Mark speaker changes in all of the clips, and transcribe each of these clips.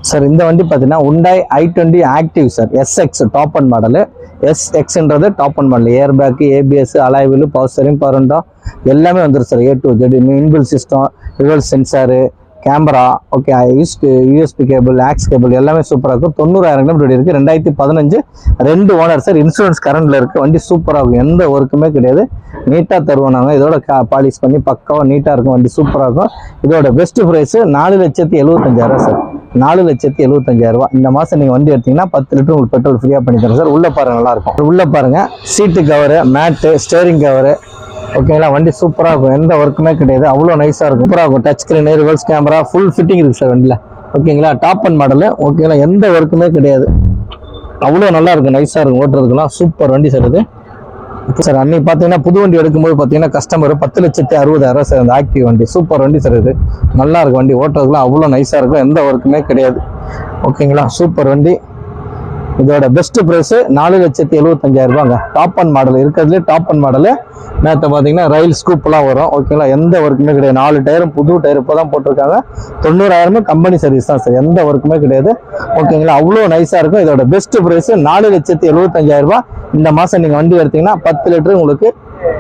Speaker 1: Sir இந்த வண்டி பார்த்தீங்கன்னா Hyundai i20 active sir SX top and model. SXன்றது top and model. Air bag, ABS, alloy wheel, power steering, power window எல்லாமே வந்துடும் sir. A to Z inbuilt system, reverse sensor, camera, okay, USB cable, aux cable எல்லாமே சூப்பராக இருக்கும். 90,000 kilometre இருக்குது. 2015 2 owner sir. Insurance கரண்டில் இருக்குது. வண்டி சூப்பராக இருக்கும். எந்த ஒர்க்குமே கிடையாது. நீட்டாக தருவோம் நாங்கள். இதோட பாலிஷ் பண்ணி பக்காவாக நீட்டாக இருக்கும். வண்டி சூப்பராக இருக்கும். இதோட பெஸ்ட் ப்ரைஸு 4,75,000 சார். 4,75,000. இந்த மாதம் நீங்கள் வண்டி எடுத்தீங்கன்னா 10 லிட்டர் உங்களுக்கு பெட்ரோல் ஃப்ரீயாக பண்ணி தரேன் சார். உள்ளே பாருங்கள், நல்லாயிருக்கும். உள்ளே பாருங்கள், சீட்டு கவரு, மேட்டு, ஸ்டேரிங் கவரு, ஓகேங்களா. வண்டி சூப்பராக இருக்கும். எந்த ஒர்க்குமே கிடையாது. அவ்வளோ நைஸாக இருக்கும். சூப்பராக இருக்கும். Touch screen, reverse camera, full fitting இருக்குது சார் வண்டியில். ஓகேங்களா. Top and model. ஓகேங்களா. எந்த ஒர்க்குமே கிடையாது. அவ்வளோ நல்லா இருக்கும். நைஸாக இருக்கும். ஓட்டுறதுக்குலாம் சூப்பர் வண்டி சார் இது. சார் அன்னைக்கு பார்த்தீங்கன்னா புது வண்டி எடுக்கும்போது பார்த்தீங்கன்னா கஸ்டமர் 10,60,000 சார். அந்த ஆக்டிவ் வண்டி சூப்பர் வண்டி சார் இது. நல்லா இருக்கும் வண்டி. ஓட்டுறதுக்குலாம் அவ்வளோ நைஸாக இருக்கும். எந்த ஒர்க்குமே கிடையாது. ஓகேங்களா. சூப்பர் வண்டி. இதோட best price 4,75,000. Top and model இருக்கிறதுலே டாப் அண்ட் மாடலு. நேற்று பார்த்தீங்கன்னா ரயில் ஸ்கூப்லாம் வரும். ஓகேங்களா. எந்த ஒர்க்குமே கிடையாது. 4 டயரும் புது டயர் இப்போ தான் போட்டிருக்காங்க. 90,000 கம்பெனி சர்வீஸ் தான் சார். எந்த ஒர்க்குமே கிடையாது. ஓகேங்களா. அவ்வளோ நைஸாக இருக்கும். இதோட பெஸ்ட் ப்ரைஸு 4,75,000. இந்த மாதம் நீங்கள் வண்டி எடுத்தீங்கன்னா 10 லிட்டர் உங்களுக்கு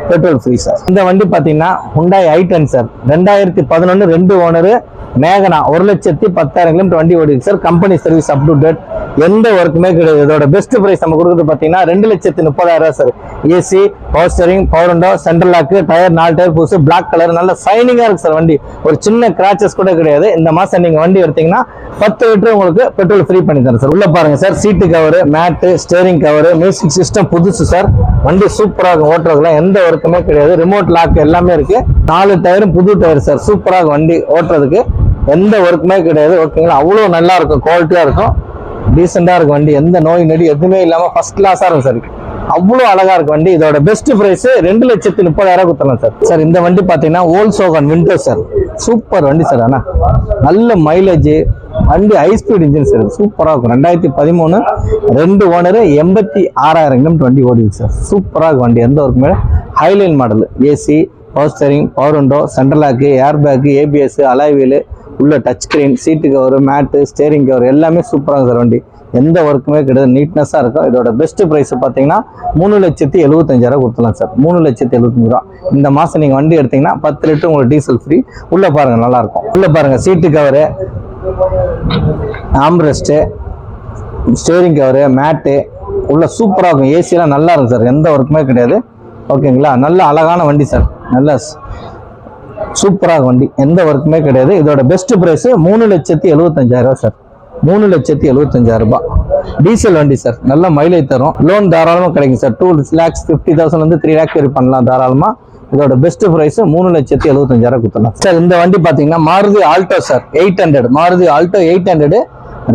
Speaker 1: பெட்ரோல் ஃப்ரீ சார். இந்த வண்டி பார்த்தீங்கன்னா Hyundai i10 சார். 2011 2 ஓனரு, மேகனா. 1,10,000 கிலோமீட்டர் வண்டி ஓடிருக்கு sir. Company service up to date. எந்த ஒர்க்குமே கிடையாது. இதோட பெஸ்ட் பிரைஸ் நம்ம கொடுக்குறது பார்த்தீங்கன்னா 2,30,000 sir. AC, power steering, power window, central lock, tyre 4 tyre புதுசு, பிளாக் கலர், நல்ல சைனிங்காக இருக்கு சார் வண்டி. ஒரு சின்ன கிராச்சஸ் கூட கிடையாது. இந்த மாதம் நீங்கள் வண்டி எடுத்தீங்கன்னா 10 லிட்டர் உங்களுக்கு பெட்ரோல் ஃப்ரீ பண்ணி தரேன் சார். உள்ள பாருங்க சார், சீட்டு cover, mat, steering cover, music system புதுசு சார். வண்டி சூப்பராக இருக்கும். ஓட்டுறதுலாம் எந்த ஒர்க்குமே கிடையாது. ரிமோட் லாக் எல்லாமே இருக்கு. 4 டயரும் புது டயர் சார். சூப்பராக இருக்கும் வண்டி. ஓட்டுறதுக்கு எந்த ஒர்க்குமே கிடையாது. ஓகேங்களா. அவ்வளோ நல்லா இருக்கும். குவாலிட்டியாக இருக்கும். டீசெண்டாக இருக்கும் வண்டி. எந்த நோய் நொடி எதுவுமே இல்லாமல் ஃபர்ஸ்ட் கிளாஸாக இருக்கும் சார். அவ்வளோ அழகா இருக்கு வண்டி. இதோட பெஸ்ட் பிரைஸ் 2,30,000 கொடுத்தலாம் சார். சார் இந்த வண்டி பார்த்தீங்கன்னா Volkswagen விண்டோ சார். சூப்பர் வண்டி சார். ஆனால் நல்ல மைலேஜ் வண்டி, ஹை ஸ்பீட் இன்ஜின் சார். சூப்பராக இருக்கும். 2013 2 ஓனரு, 86,000 கிலோமீட்டர் வண்டி ஓடிருக்கு சார். சூப்பராக இருக்கும் வண்டி. எந்த ஒர்க்குமே. Highline model. AC, power steering, power window, central lock, air bag, ABS, alloy wheel, உள்ள touch screen, seat cover, mat, steering cover எல்லாமே சூப்பராக சார் வண்டி. எந்த ஒர்க்குமே கிடையாது. நீட்னஸாக இருக்கும். இதோட பெஸ்ட் ப்ரைஸ் பார்த்தீங்கன்னா 3,75,000 கொடுத்துலாம் சார். 3,75,000. இந்த மாதம் நீங்கள் வண்டி எடுத்தீங்கன்னா 10 லிட்டர் உங்களுக்கு டீசல் ஃப்ரீ. உள்ளே பாருங்கள், நல்லாயிருக்கும். உள்ளே பாருங்கள், சீட்டு கவரு, ஆம்ரெஸ்ட்டு, ஸ்டேரிங் கவரு, மேட்டு உள்ள சூப்பராக இருக்கும். ஏசியெல்லாம் நல்லா இருக்கும் சார். எந்த ஒர்க்குமே கிடையாது. ஓகேங்களா. நல்ல அழகான வண்டி சார். நல்ல சூப்பராக வண்டி. எந்த ஒர்க்குமே கிடையாது. இதோட பெஸ்ட் ப்ரைஸ் 3,75,000 சார். 3,75,000. டீசல் வண்டி சார். நல்ல மைலேஜ் தரும். லோன் தாராளமாக கிடைக்கும் சார். 2,50,000 3 லேக் வரை பண்ணலாம் தாராளமாக. இதோட பெஸ்ட் ப்ரைஸ் 3,75,000 கொடுத்துடலாம் சார். இந்த வண்டி பார்த்தீங்கன்னா Maruti Alto sir. 800 Maruti Alto 800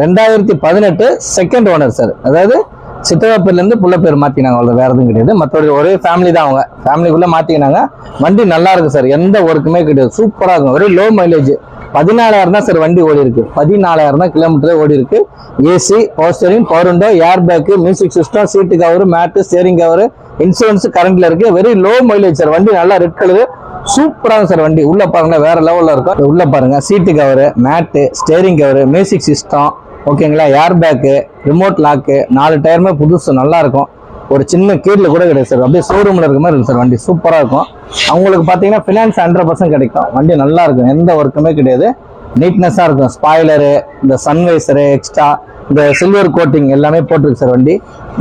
Speaker 1: 2018 second owner sir. அதாவது சித்தவா பேர்லேருந்து புள்ள பேர் மாற்றினாங்க. அவ்வளோ வேறு எதுவும் கிடையாது. மற்றபடி ஒரே ஃபேமிலி தான். அவங்க ஃபேமிலிக்குள்ளே மாற்றிக்கினாங்க. வண்டி நல்லா இருக்கு சார். எந்த ஒர்க்குமே கிடையாது. சூப்பராக இருக்கும். ஒரே லோ மைலேஜ். 14,000 தான் சார் வண்டி ஓடி இருக்கு. 14,000 தான் கிலோமீட்டரே ஓடி இருக்கு. AC, power steering, power window, air bag, music system, seat cover, mat, steering cover, insurance கரண்ட்ல இருக்கு. Very low mileage sir. வண்டி நல்லா ரெட் கலரு. சூப்பராக சார் வண்டி. உள்ள பாருங்க, வேற லெவலில் இருக்கும். உள்ள பாருங்க, சீட்டு cover, mat, steering cover, music system, ஓகேங்களா, ஏர் பேக்கு, ரிமோட் லாக்கு, 4 டயருமே புதுசு நல்லா இருக்கும். ஒரு சின்ன கீழில் கூட கிடையாது சார். அப்படியே ஷோரூமில் இருக்க மாதிரி இருக்கும் சார். வண்டி சூப்பராக இருக்கும். அவங்களுக்கு பார்த்தீங்கன்னா ஃபினான்ஸ் 100% கிடைக்கும். வண்டி நல்லா இருக்கும். எந்த ஒர்க்குமே கிடையாது. நீட்னஸாக இருக்கும். ஸ்பாய்லரு, இந்த சன்வைசரு, எக்ஸ்ட்ரா இந்த சில்வர் கோட்டிங் எல்லாமே போட்டிருக்கு சார். வண்டி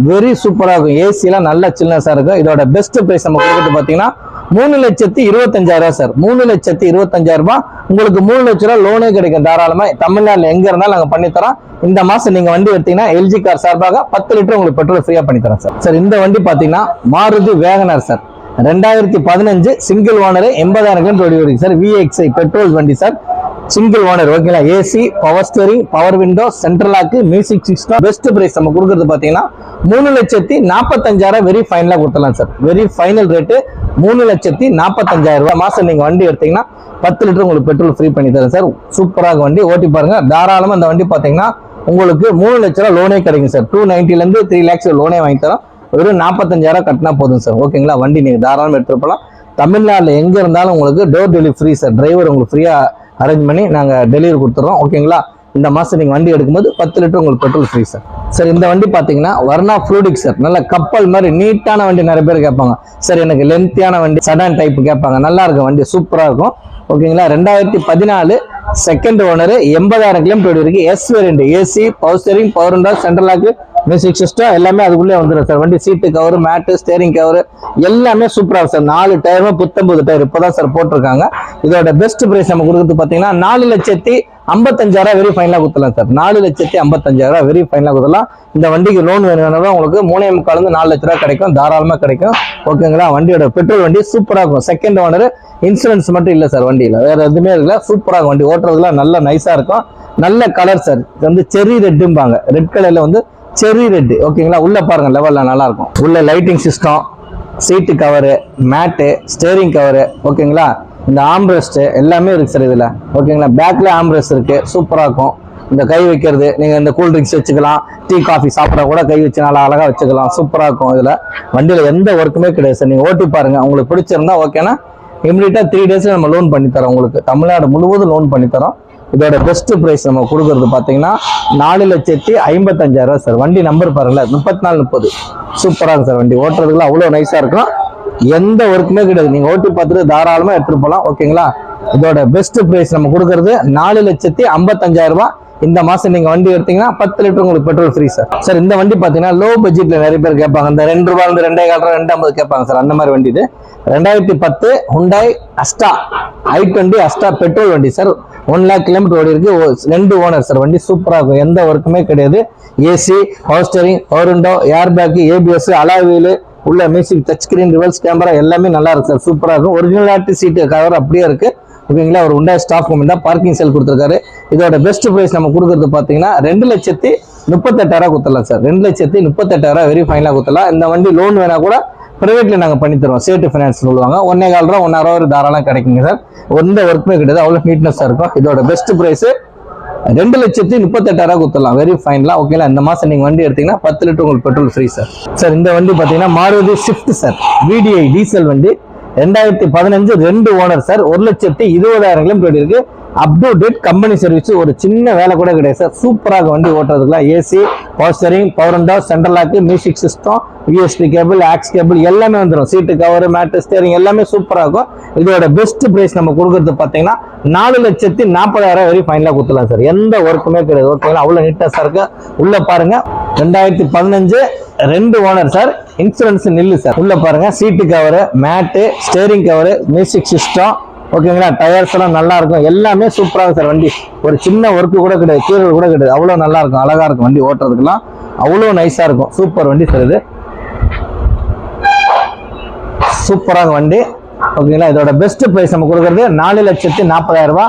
Speaker 1: வெரி சூப்பராக இருக்கும். ஏசியெல்லாம் நல்ல சில்னஸாக இருக்கும். இதோட பெஸ்ட் ப்ரைஸ் நம்ம கொடுக்குறது பார்த்தீங்கன்னா 3,25,000 சார். 3,25,000. உங்களுக்கு 3 லட்ச ரூபா லோனே கிடைக்கும் தாராளமாக. தமிழ்நாட்டில் எங்கே இருந்தாலும் நாங்கள் பண்ணித்தரோம். இந்த மாதம் நீங்கள் வண்டி எடுத்தீங்கன்னா LG கார் சார்பாக 10 லிட்டர் உங்களுக்கு பெட்ரோல் ஃப்ரீயாக பண்ணித்தரோம் சார். சார் இந்த வண்டி பார்த்தீங்கன்னா Maruti Wagon R sir. 2015 single owner, 80,000 kilometre ஓடி சார். VXI பெட்ரோல் வண்டி சார். Single owner. ஓகேங்களா. AC, power steering, power window, central lock, music system. Best price நம்ம கொடுக்குறது பார்த்தீங்கன்னா 3,45,000 வெரி ஃபைனலாக கொடுத்துடலாம் சார். Very final rate 3,45,000. மாதம் நீங்கள் வண்டி எடுத்தீங்கன்னா 10 லிட்டர் உங்களுக்கு பெட்ரோல் ஃப்ரீ பண்ணி தரேன் சார். சூப்பராக வண்டி ஓட்டி பாருங்க. தாராளமாக இந்த வண்டி பார்த்தீங்கன்னா உங்களுக்கு 3 லட்ச ரூபா லோனே கிடைக்கும் சார். 290 3 lakhs லோனே வாங்கி தரோம். வெறும் 45,000 கட்டினா போதும் சார். ஓகேங்களா. வண்டி நீங்கள் தாராளமாக எடுத்துட்டு போகலாம். தமிழ்நாட்டில் எங்கே இருந்தாலும் உங்களுக்கு door delivery free sir. Driver உங்களுக்கு ஃப்ரீயாக அரேஞ்ச் பண்ணி நாங்கள் டெலிவரி கொடுத்துட்றோம். ஓகேங்களா. இந்த மாசம் நீங்க வண்டி எடுக்கும்போது 10 லிட்டர் உங்களுக்கு பெட்ரோல் ஃப்ரீ சார். சார் இந்த வண்டி பாத்தீங்கன்னா வர்ணா ஃப்ளூடிக் சார். நல்ல கப்பல் மாதிரி நீட்டான வண்டி. நிறைய பேர் கேட்பாங்க சார் எனக்கு லென்த்தியான வண்டி சடான் டைப் கேட்பாங்க. நல்லா இருக்கும் வண்டி, சூப்பரா இருக்கும். ஓகேங்களா, 2014 செகண்ட் ஓனர், 80,000 கிலோமீட்டர் இருக்கு. S variant, AC, power steering, power window, central lock, music system எல்லாமே அதுக்குள்ளே வந்துடும் சார். வண்டி seat cover, mat, steering cover எல்லாமே சூப்பராக சார். 4 டயரும் 19 டயர் இப்போதான் சார் போட்டிருக்காங்க. இதோட பெஸ்ட் பிரைஸ் நம்ம கொடுக்குறது பார்த்தீங்கன்னா 4,55,000 வெரி ஃபைனலாக கொடுத்துலாம் சார். 4,55,000 வெரி ஃபைனலாக கொடுத்துலாம். இந்த வண்டிக்கு லோன் வேணும்னா உங்களுக்கு 3.25 4 லட்ச ரூபா கிடைக்கும், தாராளமாக கிடைக்கும். ஓகேங்களா, வண்டியோட பெட்ரோல் வண்டி சூப்பராக இருக்கும். செகண்ட் ஓனர், இன்சூரன்ஸ் மட்டும் இல்லை சார் வண்டியில், வேற எதுவுமே இல்லை. சூப்பராக வண்டி ஓட்டுறதுலாம் நல்ல நைஸாக இருக்கும். நல்ல கலர் சார். இது வந்து செர்ரி ரெட்டும்பாங்க, ரெட் கலர்ல வந்து செர்ரி ரெட். ஓகேங்களா, உள்ள பாருங்க லெவல்ல நல்லா இருக்கும். உள்ள lighting system, seat cover, mat, steering cover, ஓகேங்களா, இந்த ஆம்ரெஸ்ட் எல்லாமே இருக்கு சார் இதுல. ஓகேங்களா, பேக்ல ஆம்ரெஸ்ட் இருக்கு, சூப்பரா இருக்கும். இந்த கை வைக்கிறது, நீங்க இந்த கூல் ட்ரிங்க்ஸ் வச்சுக்கலாம், டீ காஃபி சாப்பிட கூட கை வச்சு நல்லா அழகா வச்சுக்கலாம், சூப்பரா இருக்கும். இதுல வண்டியில எந்த ஒர்க்குமே கிடையாது சார். நீங்க ஓட்டி பாருங்க, உங்களுக்கு பிடிச்சிருந்தா ஓகேனா இமிடியட்டா 3 days நம்ம லோன் பண்ணி தரோம். உங்களுக்கு தமிழ்நாடு முழுவதும் லோன் பண்ணி தரோம். இதோட பெஸ்ட் பிரைஸ் நம்ம கொடுக்கறது பாத்தீங்கன்னா 4,55,000 சார். வண்டி நம்பர் பாருங்களேன், 3430. சூப்பரா இருக்கு சார் வண்டி, ஓட்டுறதுக்குலாம் அவ்வளவு நைஸா இருக்கும். எந்த ஒர்க்குமே கிடையாது. நீங்க ஓட்டி பார்த்துட்டு தாராளமா எடுத்துட்டு போகலாம். ஓகேங்களா, இதோட பெஸ்ட் பிரைஸ் நம்ம கொடுக்கறது 4,55,000. இந்த மாசம் நீங்க வண்டி எடுத்தீங்கன்னா 10 லிட்டர் உங்களுக்கு பெட்ரோல் ஃப்ரீ சார். சார் இந்த வண்டி பாத்தீங்கன்னா லோ பட்ஜெட்ல நிறைய பேர் கேட்பாங்க. இந்த 2 ரூபாய் 2.25 2.50 கேட்பாங்க சார். அந்த மாதிரி வண்டி இது 2010 Hyundai Asta i20 Asta petrol வண்டி சார். 1 lakh கிலோமீட்டர் ஓடி இருக்கு. 2 ஓனர் சார். வண்டி சூப்பரா இருக்கும், எந்த ஒர்க்குமே கிடையாது. AC, power steering, power window, air bag, ABS, alloy wheel, உள்ள music, touch screen, reverse camera எல்லாமே நல்லா இருக்கு சார். சூப்பரா இருக்கும். ஒரிஜினாலிட்டி சீட்டு கவர் அப்படியே இருக்கு. ஓகேங்களா, ஒரு Hyundai ஸ்டாஃப் கமெண்டா பார்க்கிங் செல் கொடுத்துருக்காரு. இதோட பெஸ்ட் பிரைஸ் நம்ம கொடுக்கறது பாத்தீங்கன்னா 2,38,000 கொடுத்துடலாம் சார். 2,38,000 வெரி ஃபைனலா கொடுத்துடலாம். இந்த வண்டி லோன் வேணா கூட பிரைவேட்ல நாங்க பண்ணி தருவோம். சேஃப்டி ஃபைனான்ஸ் சொல்லுவாங்க. 1.25 ரூபா 1.5 ரூபா தாராளம் கிடைக்குங்க சார். எந்த ஒர்க்குமே கிடையாது, அவ்வளவு நீட்னஸா இருக்கும். இதோட பெஸ்ட் பிரைஸ் 2,38,000 கொடுத்துடலாம் வெரி ஃபைனலா. ஓகேங்களா, இந்த மாசம் நீங்க வண்டி எடுத்தீங்கன்னா 10 லிட்டர் உங்களுக்கு பெட்ரோல் ஃப்ரீ சார். சார் இந்த வண்டி பாத்தீங்கன்னா Maruti Swift sir. VDI diesel வண்டி, 2015 2 ஓனர் சார். 1,20,000 கிலோமீட்டர் இருக்கு. Up to date company service, ஒரு சின்ன வேலை கூட கிடையாது சார். சூப்பராக வண்டி ஓட்டுறதுக்குலாம். AC, power steering, power window, central lock, music system, USB cable, aux cable எல்லாமே வந்துடும். சீட்டு கவர், மேட்டு, ஸ்டீரிங் எல்லாமே சூப்பராக இருக்கும். இதோட பெஸ்ட் பிரைஸ் நம்ம கொடுக்கறது பார்த்தீங்கன்னா 4,40,000 வெரி ஃபைனலாக கொடுத்துலாம் சார். எந்த ஒர்க்குமே கிடையாது. ஓகேங்களா, அவ்வளோ நீட்டஸாக இருக்கு. உள்ள பாருங்க, 2015 2 ஓனர் சார். இன்சூரன்ஸ் நில்லு சார். உள்ள பாருங்க, சீட்டு cover, mat, steering cover, music system, ஓகேங்களா, டயர்ஸ் எல்லாம் நல்லா இருக்கும். எல்லாமே சூப்பரா இருக்கும் சார். வண்டி ஒரு சின்ன ஒர்க்கு கூட கிடையாது, கீழே கூட கிடையாது. அவ்வளவு நல்லா இருக்கும், அழகா இருக்கும் வண்டி ஓட்டுறதுக்குலாம். அவ்வளவு நைஸா இருக்கும். சூப்பர் வண்டி சார் இது, சூப்பராக வண்டி. ஓகேங்களா, இதோட பெஸ்ட் பிரைஸ் நம்ம கொடுக்கறது 4,40,000.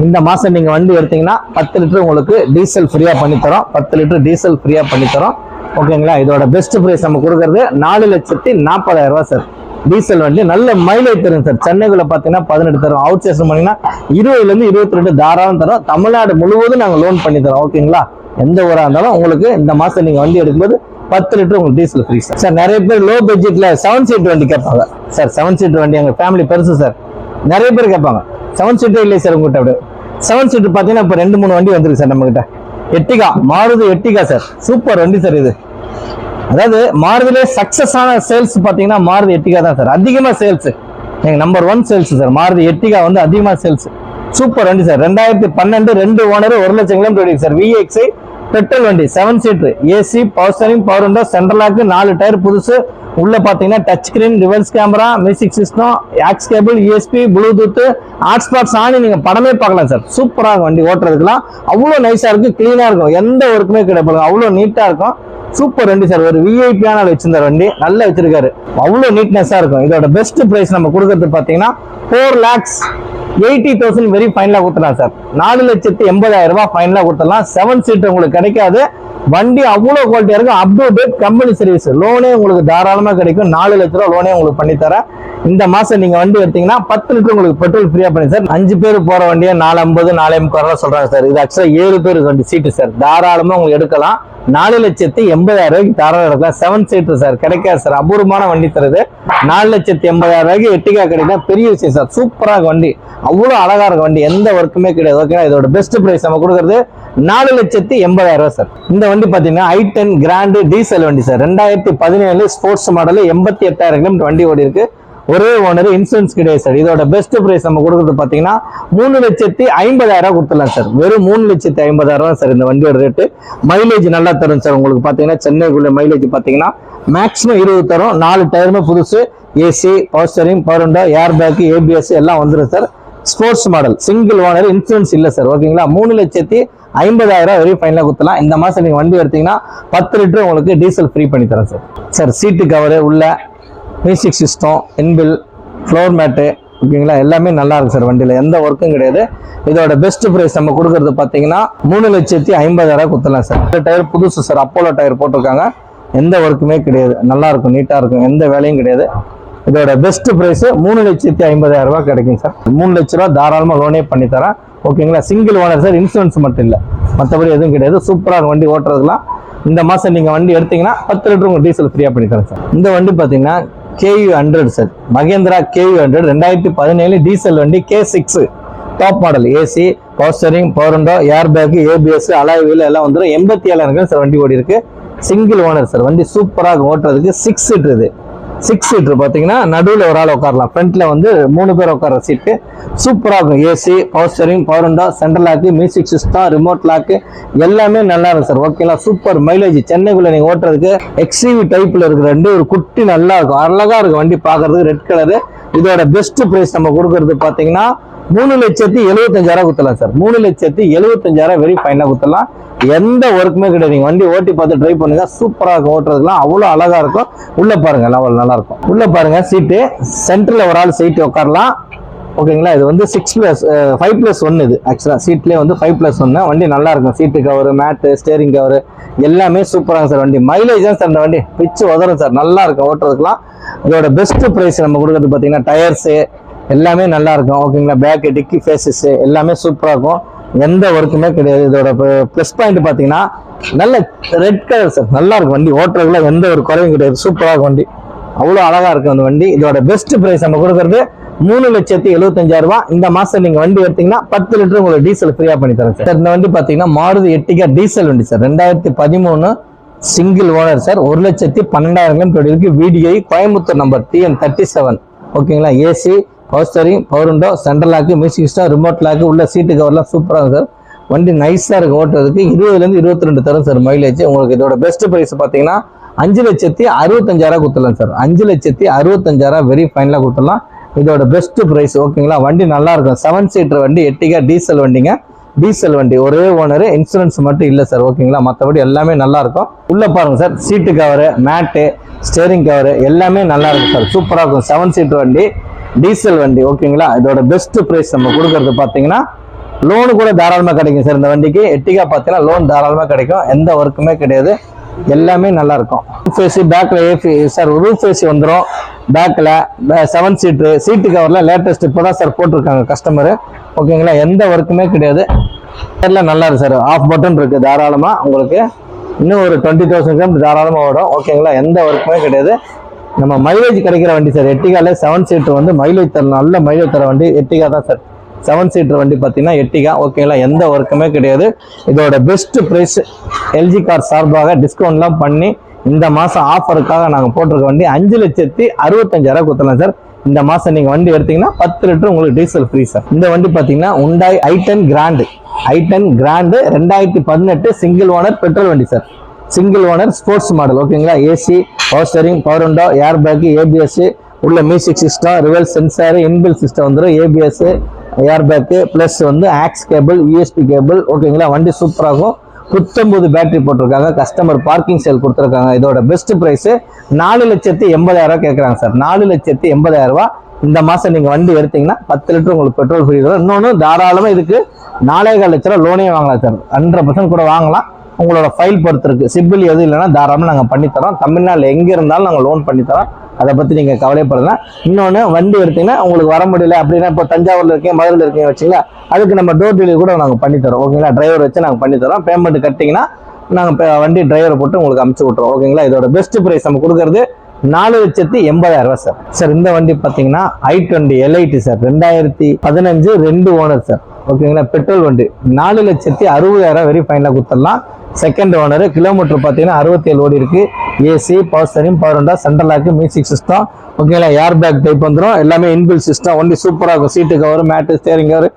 Speaker 1: இந்த மாசம் நீங்க வண்டி எடுத்தீங்கன்னா 10 லிட்டர் உங்களுக்கு டீசல் ஃப்ரீயா பண்ணி தரோம். 10 லிட்டர் டீசல் ஃப்ரீயா பண்ணி தரோம். ஓகேங்களா, இதோட பெஸ்ட் பிரைஸ் நம்ம கொடுக்கறது 4,40,000 சார். டீசல் வண்டி நல்ல மைலேஜ் தரும் சார். சென்னைக்குள்ள பாத்தீங்கன்னா 18 தரும். அவுட் ஸ்டேஷன் பண்ணீங்கன்னா 20 to 22 தாராளம் தரும். தமிழ்நாடு முழுவதும் நாங்க லோன் பண்ணி தரோம். ஓகேங்களா, எந்த ஊரா இருந்தாலும் உங்களுக்கு இந்த மாசம் நீங்க வண்டி எடுக்கும்போது 10 லிட்டர் உங்களுக்கு டீசல் ஃப்ரீ சார். சார் நிறைய பேர் லோ பட்ஜெட்ல 7 சீட் வண்டி கேட்பாங்க சார். 7 சீட் வண்டி எங்க ஃபேமிலி பெருசு சார். நிறைய பேர் கேட்பாங்க. 7 சீட்டே இல்லை சார் உங்ககிட்ட. அப்படியே 7 சீட் பாத்தீங்கன்னா இப்ப 2-3 வண்டி வந்துருக்கு சார் நம்ம கிட்ட. எர்டிகா, மாருதி எர்டிகா சார். சூப்பர் வண்டி சார் இது. அதாவது மாருதிலே சக்சஸ் ஆன சேல்ஸ் பாத்தீங்கன்னா மாருதி எர்டிகா தான் சார். அதிகமா சேல்ஸ், எங்க number 1 sales sir. Maruti Ertiga வந்து அதிகமா சேல்ஸ். சூப்பர் வண்டி sir. 2012 2 owner, 1,00,000 kilometre sir. VXI petrol வண்டி, 7 seat, AC, power steering, power window, central lock, 4 tyre புதுசு. உள்ள பாத்தீங்கன்னா touch screen, reverse camera, music system, aux cable, USB, Bluetooth, hotspots ஆனி நீங்க படமே பார்க்கலாம் சார். சூப்பராக வண்டி ஓட்டுறதுக்குலாம் அவ்வளோ நைஸா இருக்கு, கிளீனா இருக்கும், எந்த ஒர்க்குமே கிடையாது. அவ்வளோ நீட்டா இருக்கும். சூப்பர் வண்டி சார். ஒரு VIP-யான வச்சிருந்தார் வண்டி, நல்லா வச்சிருக்காரு. அவ்வளோ நீட்னஸா இருக்கும். இதோட பெஸ்ட் பிரைஸ் நம்ம கொடுக்கறது பாத்தீங்கன்னா 4,80,000 வெரி ஃபைனலா கொடுத்துலாம் சார். 4,80,000 ஃபைனலா கொடுத்துடலாம். 7 சீட் உங்களுக்கு கிடைக்காது. வண்டி அவ்வளவு குவாலிட்டியா இருக்கும். Up to date company service. லோனே உங்களுக்கு தாராளமா கிடைக்கும். 4 லட்ச ரூபா லோனே உங்களுக்கு பண்ணி தரேன். இந்த மாசம் நீங்க வண்டி எடுத்தீங்கன்னா 10 லிட்டர் உங்களுக்கு பெட்ரோல் ஃப்ரீயா பண்ணி சார். 5 பேர் போற வண்டியை 450 450 சொல்றாங்க சார். இது ஆக்சுவலா 7 பேர் வண்டி சீட்டு சார். தாராளமா உங்களுக்கு எடுக்கலாம். 4,80,000 தாராளம் எடுக்கலாம். 7 சீட்டர் சார். கிடைக்காது சார். அபூர்வமான வண்டி தருது. 4,80,000 எர்டிகா கிடைக்கும். பெரிய விஷயம் சார். சூப்பராக வண்டி அவ்வளோ அழகா இருக்கும் வண்டி, எந்த ஒர்க்குமே கிடையாது. ஓகேங்களா, இதோட பெஸ்ட் பிரைஸ் நம்ம கொடுக்குறது 4,80,000 சார். இந்த வண்டி பாத்தீங்கன்னா i10 கிராண்ட் டீசல் வண்டி சார். 2017 ஸ்போர்ட்ஸ் மாடல், 88,000 கிலோமீட்டர் வண்டி ஓடி இருக்கு. ஒரே ஓனர், இன்சூரன்ஸ் கிடையாது சார். இதோட பெஸ்ட் பிரைஸ் நம்ம கொடுக்குறது பாத்தீங்கன்னா 3,50,000 கொடுத்துடலாம் சார். வெறும் 3,50,000 சார் இந்த வண்டியோட ரேட்டு. மைலேஜ் நல்லா தரும் சார். உங்களுக்கு பாத்தீங்கன்னா சென்னைக்குள்ள மைலேஜ் பாத்தீங்கன்னா மேக்ஸிமம் 20 தரும். 4 டயருமே புதுசு, AC, power steering, power window, air bag, ABS எல்லாம் வந்துடும் sir. Sports model, single owner, insurance இல்ல சார். ஓகேங்களா, 3,50,000 வெரி ஃபைனலா கொடுத்தலாம். இந்த மாசம் நீங்க வண்டி எடுத்தீங்கன்னா 10 லிட்டர் உங்களுக்கு டீசல் ஃப்ரீ பண்ணி தரேன் சார். சார் சீட்டு கவர் உள்ள, மியூசிக் சிஸ்டம், இன்பில், ஃப்ளோர் மேட்டு, ஓகேங்களா, எல்லாமே நல்லா இருக்கு சார். வண்டியில எந்த ஒர்க்கும் கிடையாது. இதோட பெஸ்ட் பிரைஸ் நம்ம கொடுக்கறது பாத்தீங்கன்னா 3,50,000 கொடுத்துலாம் சார். டயர் புதுசு சார், அப்போலோ டயர் போட்டிருக்காங்க. எந்த ஒர்க்குமே கிடையாது, நல்லா இருக்கும், நீட்டா இருக்கும், எந்த வேலையும் கிடையாது. இதோட பெஸ்ட் பிரைஸ் 3,50,000 கிடைக்கும் சார். 3 லட்ச ரூபா தாராளமா லோனே பண்ணி தரேன். ஓகேங்களா, சிங்கிள் ஓனர் சார், இன்சூரன்ஸ் மட்டும் இல்ல, மற்றபடி எதுவும் கிடையாது. சூப்பரா வண்டி ஓட்டுறதுலாம். இந்த மாசம் நீங்க வண்டி எடுத்தீங்கன்னா 10 லிட்டர் உங்களுக்கு டீசல் ஃப்ரீயா பண்ணி தரேன் சார். இந்த வண்டி பாத்தீங்கன்னா KU100 sir, Mahindra KU100 2017 diesel வண்டி, K6 top model, AC, power steering, power window, air bag, ABS, alloy wheel எல்லாம் வந்துடும். 87,000 சார் வண்டி ஓடி இருக்கு. Single owner sir. வண்டி சூப்பராக ஓட்டுறதுக்கு. 6 சீட்டர் இது. 6 சீட்டர் பாத்தீங்கன்னா நடுவில் ஒரு ஆள் உட்காரலாம், ஃப்ரண்ட்ல வந்து 3 பேர் உட்கார சீட்டு. சூப்பரா இருக்கும். AC, power steering, power window, central lock, music system, remote lock எல்லாமே நல்லா இருக்கும் சார். ஓகேங்களா, சூப்பர் மைலேஜ். சென்னைக்குள்ள நீங்க ஓட்டுறதுக்கு XUV டைப்ல இருக்கிற ரெண்டு ஒரு குட்டி நல்லா இருக்கும், அழகா இருக்கும் வண்டி பாக்குறதுக்கு, ரெட் கலரு. இதோட பெஸ்ட் பிரைஸ் நம்ம கொடுக்கறது பாத்தீங்கன்னா 3,75,000 கொடுத்தலாம் சார். 3,75,000 வெரி ஃபைனலா கொடுத்தலாம். எந்த ஒர்க்குமே கிடையாது. நீங்க வண்டி ஓட்டி பார்த்து ட்ரை பண்ணுங்க, சூப்பரா இருக்கும். ஓட்டுறதுலாம் அவ்வளவு அழகா இருக்கும். உள்ள பாருங்க, லெவல் நல்லா இருக்கும். உள்ள பாருங்க, சீட்டு சென்டர்ல ஒரு ஆள் சீட்டு உட்காரலாம். ஓகேங்களா, இது வந்து 5+1 இது. ஆக்சுவலா சீட்லேயே வந்து 5+1. வண்டி நல்லா இருக்கும். சீட்டு கவர், மேட்டு, ஸ்டேரிங் கவர் எல்லாமே சூப்பராக சார். வண்டி மைலேஜ் தான் சார். இந்த வண்டி பிச்சு உதறும் சார், நல்லா இருக்கும் ஓட்டுறதுக்குலாம். இதோட பெஸ்ட் பிரைஸ் நம்ம கொடுக்கறது பார்த்தீங்கன்னா டயர்ஸ் எல்லாமே நல்லா இருக்கும். ஓகேங்களா, பேக், டிக்கி, ஃபேஸஸ் எல்லாமே சூப்பராக இருக்கும். எந்த ஒர்க்குமே கிடையாது. இதோட ப்ளஸ் பாயிண்ட் பார்த்தீங்கன்னா நல்ல ரெட் கலர் சார், நல்லா இருக்கும். வண்டி ஓட்டுறதுல எந்த ஒரு குறையும் கிடையாது. சூப்பராக இருக்கும் வண்டி, அவ்வளோ அழகா இருக்கும் அந்த வண்டி. இதோட பெஸ்ட் பிரைஸ் நம்ம கொடுக்கறது 3,75,000. இந்த மாசம் நீங்க வண்டி எடுத்தீங்கன்னா 10 லிட்டர் உங்களுக்கு டீசல் ஃப்ரீயா பண்ணி தரேன் சார். இந்த வண்டி பாத்தீங்கன்னா மாருதி எர்டிகா டீசல் வண்டி sir. 2013 single owner sir. 1,12,000 kilometre இருக்கு. VDI Coimbatore number TN37. ஓகேங்களா, AC, power steering, power window, central lock, music system, remote lock, உள்ள சீட்டு கவர்லாம் சூப்பரா இருக்கும் சார். வண்டி நைஸா இருக்கு ஓட்டுறதுக்கு. 20-22 தரும் சார் மைலேஜ். உங்களுக்கு இதோட பெஸ்ட் பிரைஸ் பாத்தீங்கன்னா 5,65,000 கொடுத்துடலாம் சார். 5,65,000 வெரி ஃபைனலா கொடுத்துடலாம். இதோட பெஸ்ட் பிரைஸ். ஓகேங்களா, வண்டி நல்லா இருக்கும். 7 சீட்டர் வண்டி, எர்டிகா டீசல் வண்டிங்க. டீசல் வண்டி, ஒரே ஓனர், இன்சூரன்ஸ் மட்டும் இல்ல சார். ஓகேங்களா, மற்றபடி எல்லாமே நல்லா இருக்கும். உள்ள பாருங்க சார், சீட்டு கவர், மேட்டு, ஸ்டேரிங் கவர் எல்லாமே நல்லா இருக்கும் சார். சூப்பரா இருக்கும். 7 சீட்டர் வண்டி, டீசல் வண்டி. ஓகேங்களா, இதோட பெஸ்ட் பிரைஸ் நம்ம கொடுக்கறது பாத்தீங்கன்னா லோனு கூட தாராளமா கிடைக்கும் சார். இந்த வண்டிக்கு எர்டிகா பாத்தீங்கன்னா லோன் தாராளமா கிடைக்கும். எந்த ஒர்க்குமே கிடையாது, எல்லாமே நல்லா இருக்கும். ஃபேசி பேக்ல ஏசி சார், ரூஃப் ஏசி வந்துடும். பேக்ல 7 சீட்டு, சீட்டு கவர்ல லேட்டஸ்ட் இப்போதான் சார் போட்டிருக்காங்க கஸ்டமரு. ஓகேங்களா, எந்த ஒர்க்குமே கிடையாது. நல்லா இருக்கு சார். ஆஃப் பட்டன் இருக்கு தாராளமா. உங்களுக்கு இன்னும் ஒரு 20,000 கிலோமீட்டர் தாராளமா ஓடும். ஓகேங்களா, எந்த ஒர்க்குமே கிடையாது. நம்ம மைலேஜ் கிடைக்கிற வண்டி சார். எர்டிகால 7 சீட்டர் வந்து மைலேஜ் தர, நல்ல மைலேஜ் தர வண்டி எர்டிகா தான் சார். 7 சீட்டர் வண்டி பார்த்தீங்கன்னா எர்டிகா. ஓகேங்களா, எந்த ஒர்க்குமே கிடையாது. இதோட பெஸ்ட் பிரைஸ் LG கார் சார்பாக டிஸ்கவுண்ட்லாம் பண்ணி இந்த மாசம் ஆஃபருக்காக நாங்கள் போட்டிருக்க வண்டி 5,65,000 கொடுத்துலாம் சார். இந்த மாசம் நீங்க வண்டி எடுத்தீங்கன்னா 10 லிட்டர் உங்களுக்கு டீசல் ஃப்ரீ சார். இந்த வண்டி பார்த்தீங்கன்னா Hyundai i10 Grand. i10 Grand 2018 single owner petrol வண்டி sir. Single owner sports model. ஓகேங்களா, AC, power steering, power window, air bag, ABS, உள்ள music system, reverse sensor, inbuilt system வந்துடும். ABS, air bag plus வந்து aux cable, USB cable. ஓகேங்களா, வண்டி சூப்பராகும். 19 battery போட்டிருக்காங்க. Customer parking சேல் கொடுத்துருக்காங்க. இதோட பெஸ்ட் பிரைஸ் 4,80,000 கேட்குறாங்க சார். 4,80,000. இந்த மாசம் நீங்க வண்டி எடுத்தீங்கன்னா 10 லிட்டர் உங்களுக்கு பெட்ரோல் ஃப்ரீ வரும். இன்னொன்று தாராளமா இதுக்கு 4,15 லட்ச ரூபா லோனே வாங்கலாம் சார். 100% கூட வாங்கலாம். உங்களோட ஃபைல் பொறுத்து இருக்கு. சிபில் எது இல்லைன்னா தாராளமாக நாங்கள் பண்ணித்தரோம். தமிழ்நாட்டில் எங்கே இருந்தாலும் நாங்கள் லோன் பண்ணித்தரோம். அதை பற்றி நீங்கள் கவலைப்படலாம். இன்னொன்று, வண்டி எடுத்தீங்கன்னா உங்களுக்கு வர முடியல அப்படின்னா, இப்போ தஞ்சாவூரில் இருக்கீங்க, மதுரையில் இருக்கீங்க வச்சுங்களா, அதுக்கு நம்ம டோர் டெலிவரி கூட நாங்கள் பண்ணித்தரோம். ஓகேங்களா, டிரைவர் வச்சு நாங்கள் பண்ணித்தரோம். பேமெண்ட் கட்டிங்கன்னா நாங்கள் வண்டி டிரைவரை போட்டு உங்களுக்கு அமுச்சு விட்றோம். ஓகேங்களா, இதோட பெஸ்ட் பிரைஸ் நம்ம கொடுக்கறது 4,80,000 சார். சார் இந்த வண்டி பார்த்தீங்கன்னா i20 L8 sir, 2015 2 owner sir. ஓகேங்களா, பெட்ரோல் வண்டி 4,60,000 வெரி ஃபைனாக கொடுத்துடலாம். Second owner. கிலோமீட்டர் பார்த்தீங்கன்னா 67 ஓடி இருக்கு. AC, power steering, power window, central lock, music system. ஓகேங்களா, ஏர் பேக் டைப் வந்துடும். எல்லாமே இன்பில் சிஸ்டம். வண்டி சூப்பராக இருக்கும். சீட்டு கவர், மேட்டு, ஸ்டேரிங் கவர்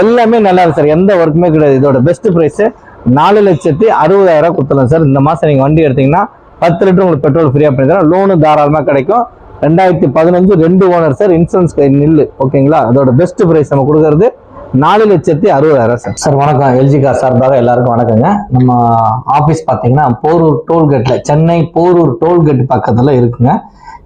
Speaker 1: எல்லாமே நல்லா இருக்கு சார். எந்த ஒர்க்குமே கிடையாது. இதோட பெஸ்ட் ப்ரைஸ் 4,60,000 கொடுத்துடலாம் சார். இந்த மாதம் நீங்கள் வண்டி எடுத்தீங்கன்னா 10 லிட்டர் உங்களுக்கு பெட்ரோல் ஃப்ரீயாக பண்ணிக்கலாம். லோனு தாராளமாக கிடைக்கும். 2015 2 ஓனர் சார். இன்சூரன்ஸ் நில்லு. ஓகேங்களா, அதோட பெஸ்ட் ப்ரைஸ் நம்ம கொடுக்கறது 4,60,000 சார். சார் வணக்கம். எல்ஜி கார் சார்பாக எல்லாருக்கும் வணக்கங்க. நம்ம ஆஃபீஸ் பார்த்தீங்கன்னா போரூர் டோல்கேட்டில், சென்னை போரூர் டோல்கேட் பக்கத்தில் இருக்குங்க.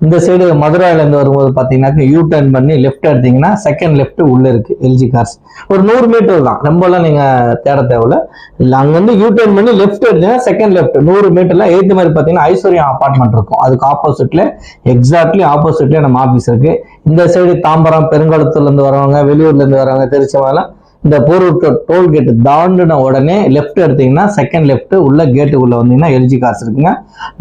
Speaker 1: இந்த சைடு மதுரையிலேருந்து வரும்போது பார்த்தீங்கன்னா யூ டர்ன் பண்ணி லெஃப்ட் எடுத்தீங்கன்னா செகண்ட் லெஃப்ட் உள்ளே இருக்குது எல்ஜி கார்ஸ். ஒரு 100 மீட்டர் தான், ரொம்பலாம் நீங்கள் தேட தேவையில்ல. இல்லை, அங்கேருந்து யூ டர்ன் பண்ணி லெஃப்ட் எடுத்தீங்கன்னா செகண்ட் லெஃப்ட் 100 மீட்டர்ல. எய்த் மாதிரி பார்த்தீங்கன்னா ஐஸ்வர்யா அபார்ட்மெண்ட் இருக்கும். அதுக்கு ஆப்போசிட்ல, எக்ஸாக்ட்லி ஆப்போசிட்லேயே நம்ம ஆஃபீஸ் இருக்கு. இந்த சைடு தாம்பரம், பெருங்குளத்தூர்லேருந்து வரவங்க, வெளியூர்லேருந்து வரவங்க, திருச்சிமாலாம் இந்த போரூர் டோல்கேட் தாண்டின உடனே லெஃப்ட் எடுத்தீங்கன்னா செகண்ட் லெஃப்ட் உள்ள கேட்டுக்குள்ள வந்தீங்கன்னா எல்ஜி கார்ஸ் இருக்குங்க.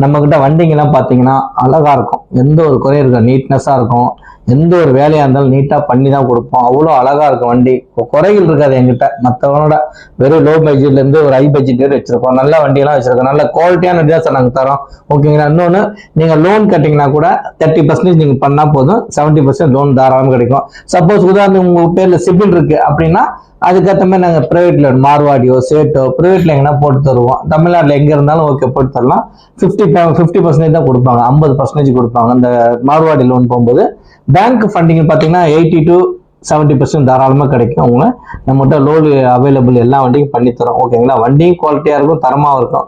Speaker 1: நம்ம கிட்ட வண்டிங்கெல்லாம் பார்த்தீங்கன்னா அழகா இருக்கும். எந்த ஒரு குறையும் இருக்கும். நீட்னஸா இருக்கும். எந்த ஒரு வேலையா இருந்தாலும் நீட்டா பண்ணி தான் கொடுப்போம். அவ்வளோ அழகா இருக்கும் வண்டி. குறைகள் இருக்காது எங்கிட்ட. மற்றவனோட வெறும் லோ பட்ஜெட்ல இருந்து ஒரு ஹை பட்ஜெட் வச்சிருக்கோம். நல்ல வண்டியெல்லாம் வச்சிருக்கோம். நல்ல குவாலிட்டியான வண்டி தான் சார் நாங்கள் தரோம். ஓகேங்களா. இன்னொன்று, நீங்க லோன் கட்டிங்கன்னா கூட 30% நீங்க பண்ணா போதும். 70% லோன் தாராளமாக கிடைக்கும். சப்போஸ் உதாரணம் உங்க பேர்ல சிபில் இருக்கு அப்படின்னா அதுக்கேற்ற மாதிரி நாங்கள் பிரைவேட்ல மார்வாடியோ சேட்டோ பிரைவேட்ல எங்கன்னா போட்டு தருவோம். தமிழ்நாட்டில் எங்க இருந்தாலும் ஓகே போட்டு தரலாம். 50% தான் கொடுப்பாங்க. 50% கொடுப்பாங்க இந்த மார்வாடி லோன் போகும்போது. பேங்க் ஃபண்டிங் பார்த்தீங்கன்னா 80 to 70% தாராளமாக கிடைக்கும். அவங்க நம்மகிட்ட லோன் அவைலபிள் எல்லா வண்டியும் பண்ணி தரோம். ஓகேங்களா. வண்டியும் குவாலிட்டியாக இருக்கும், தரமாக இருக்கும்.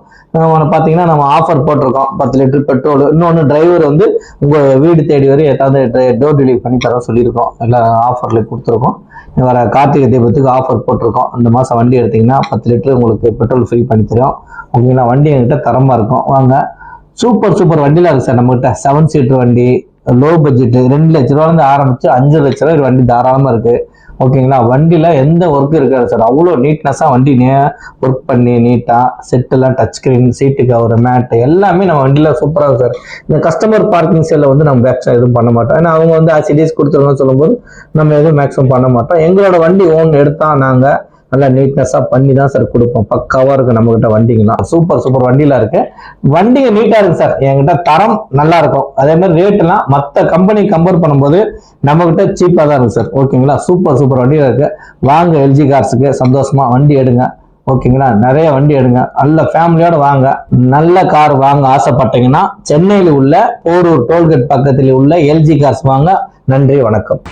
Speaker 1: பார்த்தீங்கன்னா நம்ம ஆஃபர் போட்டிருக்கோம் 10 லிட்டர் பெட்ரோல். இன்னொன்று, டிரைவர் வந்து உங்கள் வீடு தேடி வரை ஏதாவது டோர் டெலிவரி பண்ணி தரோம் சொல்லியிருக்கோம். எல்லா ஆஃபர்ல கொடுத்துருக்கோம். வர கார்த்திகை தீபத்துக்கு ஆஃபர் போட்டிருக்கோம். இந்த மாதம் வண்டி எடுத்தீங்கன்னா 10 லிட்டர் உங்களுக்கு பெட்ரோல் ஃப்ரீ பண்ணி தரோம். ஓகேங்களா. வண்டி எங்கிட்ட தரமாக இருக்கும். வாங்க. சூப்பர் வண்டிலாம் இருக்கு சார் நம்மகிட்ட. 7 சீட்டர் வண்டி, லோ பட்ஜெட் 2 லட்ச ரூபாயிலிருந்து ஆரம்பிச்சு 5 லட்ச ரூபாய் வண்டி தாராளமாக இருக்கு. ஓகேங்களா. வண்டியில எந்த ஒர்க்கு இருக்காது சார். அவ்வளோ நீட்னஸா வண்டி ஒர்க் பண்ணி நீட்டா செட்டெல்லாம், touch screen, seat cover, mat எல்லாமே நம்ம வண்டியில சூப்பராக இருக்கும் சார். இந்த கஸ்டமர் பார்க்கிங் செல்ல வந்து நம்ம பேக்ஸா எதுவும் பண்ண மாட்டோம். ஏன்னா அவங்க வந்து ஆசிடிஸ் கொடுத்துருங்கன்னு சொல்லும்போது நம்ம எதுவும் மேக்ஸிமம் பண்ண மாட்டோம். எங்களோட வண்டி ஓன் எடுத்தா நாங்க நல்லா நீட்னஸா பண்ணி தான் சார் கொடுப்போம். பக்காவா இருக்கு நம்ம கிட்ட வண்டிங்கலாம். சூப்பர் வண்டிலாம் இருக்கு. வண்டிங்க நீட்டா இருக்கு சார். என்கிட்ட தரம் நல்லா இருக்கும். அதே மாதிரி ரேட் எல்லாம் மற்ற கம்பெனி கம்பேர் பண்ணும்போது நம்ம கிட்ட சீப்பா தான் இருக்கு சார். ஓகேங்களா. சூப்பர் வண்டியா இருக்கு. வாங்க எல்ஜி கார்ஸுக்கு, சந்தோஷமா வண்டி எடுங்க. ஓகேங்களா. நிறைய வண்டி எடுங்க. நல்ல ஃபேமிலியோட வாங்க. நல்ல கார் வாங்க ஆசைப்பட்டீங்கன்னா சென்னையில் உள்ள போரூர் டோல்கேட் பக்கத்தில் உள்ள எல்ஜி கார்ஸ் வாங்க. நன்றி, வணக்கம்.